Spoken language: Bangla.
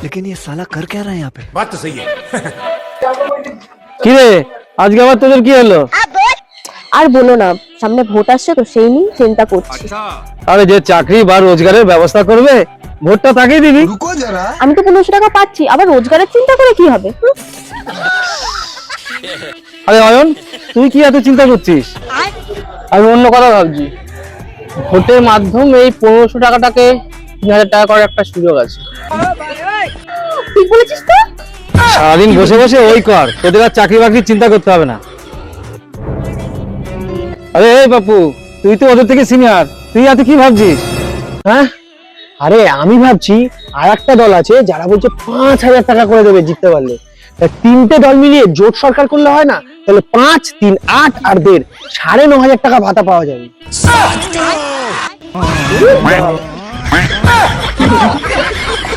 लेकिन ये साला कर क्या रहा है यहाँ पे? बात तो सही है। কি রে আজকে আবার তোদের কি হলো? আর বলো না, সামনে ভোট আসছে তো সেই নিয়ে চিন্তা করছি। আরে যে চাকরি বা রোজগারের ব্যবস্থা করবে ভোটটা তাকেই দিবি। আমি তো 1500 টাকা পাচ্ছি, আবার রোজগারের চিন্তা করে কি হবে? আরে অয়ন তুই কি এত চিন্তা করছিস? আমি অন্য কথা ভাবছি। ভোটের মাধ্যমে এই 1500 টাকাটাকে 3000 টাকা করার একটা সুযোগ আছে। ঠিক বলেছিস তো। সারাদিন বসে বসে ওই কর, তোদের আর চাকরি বাকরির চিন্তা করতে হবে না। আরে এই বাপু, তুই তো ওদের থেকে সিনিয়র, তুই এত কি ভাবছিস? হ্যাঁ, আরে আমি ভাবছি আর একটা দল আছে যারা বলছে 5000 টাকা করে দেবে জিততে পারলে। তা তিনটে দল মিলিয়ে জোট সরকার করলে হয় না? তাহলে 5, 3, 8 আর 1.5 9500 টাকা ভাতা পাওয়া যাবে।